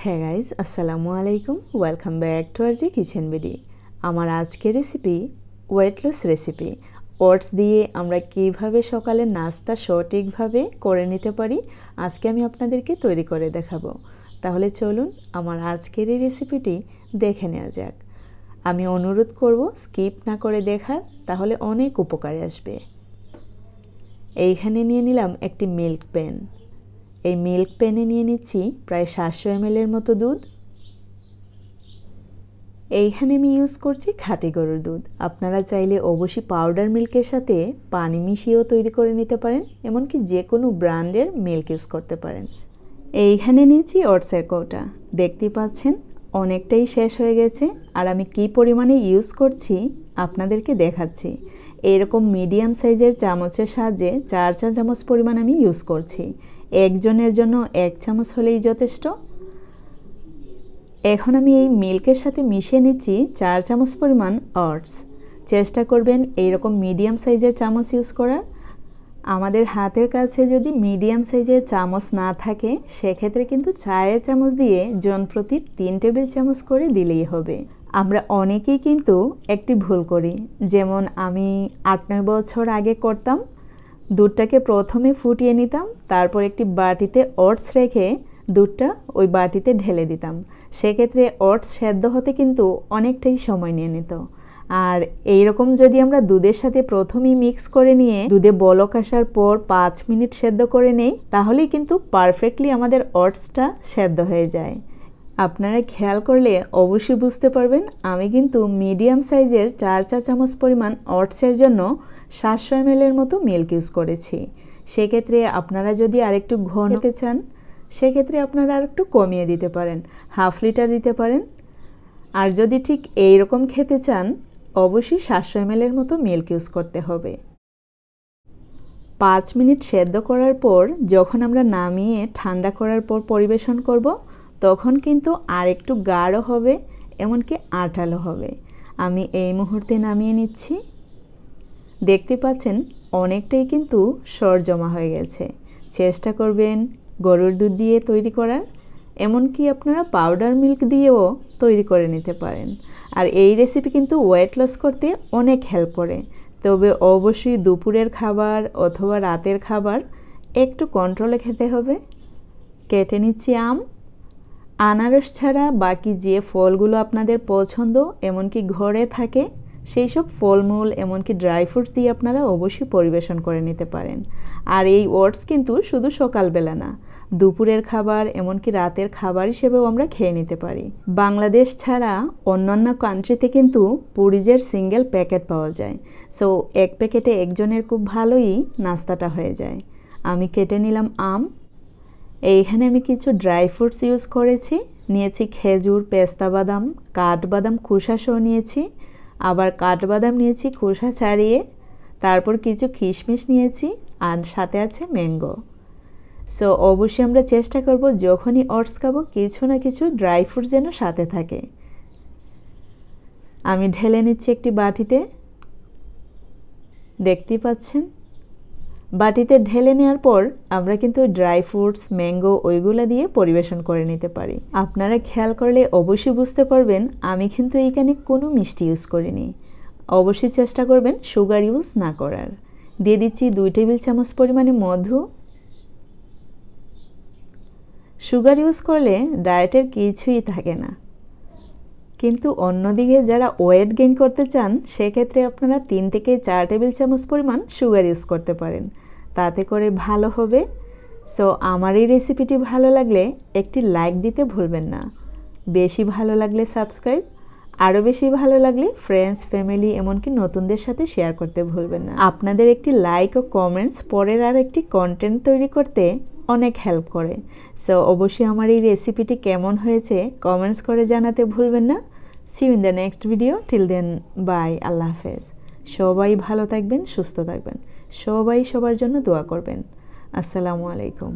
হ্যাঁ গাইজ, আসসালামু আলাইকুম। Welcome back to R G Kitchen BD. আমার আজকের recipe weight loss recipe. Oats দিয়ে আমরা কিভাবে সকালের নাস্তা সঠিকভাবে করে নিতে পারি আজকে আমি আপনাদেরকে তৈরি করে দেখাবো। তাহলে চলুন আমার আজকের এই রেসিপিটি দেখে নেওয়া যাক। আমি অনুরোধ করব স্কিপ না করে দেখার, তাহলে অনেক উপকারে আসবে। এইখানে নিয়ে নিলাম একটি মিল্ক প্যান। এই মিল্ক প্যানে নিয়ে নিচ্ছি প্রায় 700 ml এর মতো দুধ। এইখানে আমি ইউজ করছি খাঁটি গরুর দুধ। আপনারা চাইলে অবশ্যই পাউডার মিল্কের সাথে পানি মিশিয়েও তৈরি করে নিতে পারেন, এমনকি যে কোনো ব্র্যান্ডের মিল্ক ইউজ করতে পারেন। এইখানে নিয়েছি ওটসের কৌটা। দেখতে পাচ্ছেন অনেকটাই শেষ হয়ে গেছে, আর আমি কি পরিমাণে ইউজ করছি আপনাদেরকে দেখাচ্ছি। এরকম মিডিয়াম সাইজের চামচের সাহায্যে 4 চা চামচ পরিমাণ আমি ইউজ করছি। একজনের জন্য 1 চামচ হলেই যথেষ্ট। এখন আমি এই মিল্কের সাথে মিশিয়ে নিচ্ছি 4 চামচ পরিমাণ ওটস। চেষ্টা করবেন এইরকম মিডিয়াম সাইজের চামচ ইউজ করার। আমাদের হাতের কাছে যদি মিডিয়াম সাইজের চামচ না থাকে, সেক্ষেত্রে কিন্তু চায়ের চামচ দিয়ে জনপ্রতি 3 টেবিল চামচ করে দিলেই হবে। আমরা অনেকেই কিন্তু একটি ভুল করি, যেমন আমি 8-9 বছর আগে করতাম। দুধটাকে প্রথমে ফুটিয়ে নিতাম, তারপর একটি বাটিতে ওটস রেখে দুধটা ওই বাটিতে ঢেলে দিতাম। সেক্ষেত্রে ওটস সেদ্ধ হতে কিন্তু অনেকটাই সময় নিয়ে নিত। আর এইরকম যদি আমরা দুধের সাথে প্রথমেই মিক্স করে নিয়ে দুধে বলক আসার পর 5 মিনিট সেদ্ধ করে নেই, তাহলেই কিন্তু পারফেক্টলি আমাদের ওটসটা সেদ্ধ হয়ে যায়। আপনারা খেয়াল করলে অবশ্যই বুঝতে পারবেন, আমি কিন্তু মিডিয়াম সাইজের 4 চা চামচ পরিমাণ ওটসের জন্য 700 ml এর মতো মিল্ক ইউজ করেছি। সেক্ষেত্রে আপনারা যদি আরেকটু ঘন খেতে চান, সেক্ষেত্রে আপনারা আরেকটু কমিয়ে দিতে পারেন, হাফ লিটার দিতে পারেন। আর যদি ঠিক এইরকম খেতে চান, অবশ্যই 700 ml এর মতো মিল্ক ইউজ করতে হবে। 5 মিনিট সেদ্ধ করার পর যখন আমরা নামিয়ে ঠান্ডা করার পর পরিবেশন করব, তখন কিন্তু আর একটু গাঢ় হবে, এমনকি আঠালো হবে। আমি এই মুহূর্তে নামিয়ে নিচ্ছি। দেখতে পাচ্ছেন অনেকটাই কিন্তু সর জমা হয়ে গেছে। চেষ্টা করবেন গরুর দুধ দিয়ে তৈরি করার, এমনকি আপনারা পাউডার মিল্ক দিয়েও তৈরি করে নিতে পারেন। আর এই রেসিপি কিন্তু ওয়েট লস করতে অনেক হেল্প করে। তবে অবশ্যই দুপুরের খাবার অথবা রাতের খাবার একটু কন্ট্রোলে খেতে হবে। কেটে নিচ্ছি আম। আনারস ছাড়া বাকি যে ফলগুলো আপনাদের পছন্দ, এমনকি ঘরে থাকে, সেই সব ফলমূল এমনকি ড্রাই ফ্রুটস দিয়ে আপনারা অবশ্যই পরিবেশন করে নিতে পারেন। আর এই ওটস কিন্তু শুধু সকালবেলা না, দুপুরের খাবার এমনকি রাতের খাবার হিসেবেও আমরা খেয়ে নিতে পারি। বাংলাদেশ ছাড়া অন্যান্য কান্ট্রিতে কিন্তু পুরিজের সিঙ্গেল প্যাকেট পাওয়া যায়। সো এক প্যাকেটে একজনের খুব ভালোই নাস্তাটা হয়ে যায়। আমি কেটে নিলাম আম। এইখানে আমি কিছু ড্রাই ফ্রুটস ইউজ করেছি। নিয়েছি খেজুর, পেস্তা বাদাম, কাঠবাদাম খোসা সহ নিয়েছি, আবার কাঠবাদাম নিয়েছি খোসা ছাড়িয়ে, তারপর কিছু কিশমিশ নিয়েছি, আর সাথে আছে ম্যাঙ্গো। সো অবশ্যই আমরা চেষ্টা করব যখনই ওটস খাবো কিছু না কিছু ড্রাই ফ্রুট যেন সাথে থাকে। আমি ঢেলে নিচ্ছি একটি বাটিতে। দেখতেই পাচ্ছেন, বাটিতে ঢেলে নেওয়ার পর আমরা কিন্তু ড্রাই ফ্রুটস, ম্যাঙ্গো ওইগুলো দিয়ে পরিবেশন করে নিতে পারি। আপনারা খেয়াল করলে অবশ্যই বুঝতে পারবেন আমি কিন্তু এইখানে কোনো মিষ্টি ইউজ করিনি। অবশ্যই চেষ্টা করবেন সুগার ইউজ না করার। দিয়ে দিচ্ছি 2 টেবিল চামচ পরিমাণে মধু। সুগার ইউজ করলে ডায়েটের কিছুই থাকে না, কিন্তু অন্যদিকে যারা ওয়েট গেইন করতে চান, সেক্ষেত্রে আপনারা 3 থেকে 4 টেবিল চামচ পরিমাণ সুগার ইউজ করতে পারেন, তাতে করে ভালো হবে। সো আমার এই রেসিপিটি ভালো লাগলে একটি লাইক দিতে ভুলবেন না। বেশি ভালো লাগলে সাবস্ক্রাইব, আরও বেশি ভালো লাগলে ফ্রেন্ডস, ফ্যামিলি এমনকি নতুনদের সাথে শেয়ার করতে ভুলবেন না। আপনাদের একটি লাইক ও কমেন্টস পরের আর একটি কন্টেন্ট তৈরি করতে অনেক হেল্প করে। সো অবশ্যই আমার এই রেসিপিটি কেমন হয়েছে কমেন্টস করে জানাতে ভুলবেন না। See you in the next video. Till then, bye. আল্লাহ হাফেজ। সবাই ভালো থাকবেন, সুস্থ থাকবেন, সবাই সবার জন্য দোয়া করবেন। আসসালামু আলাইকুম।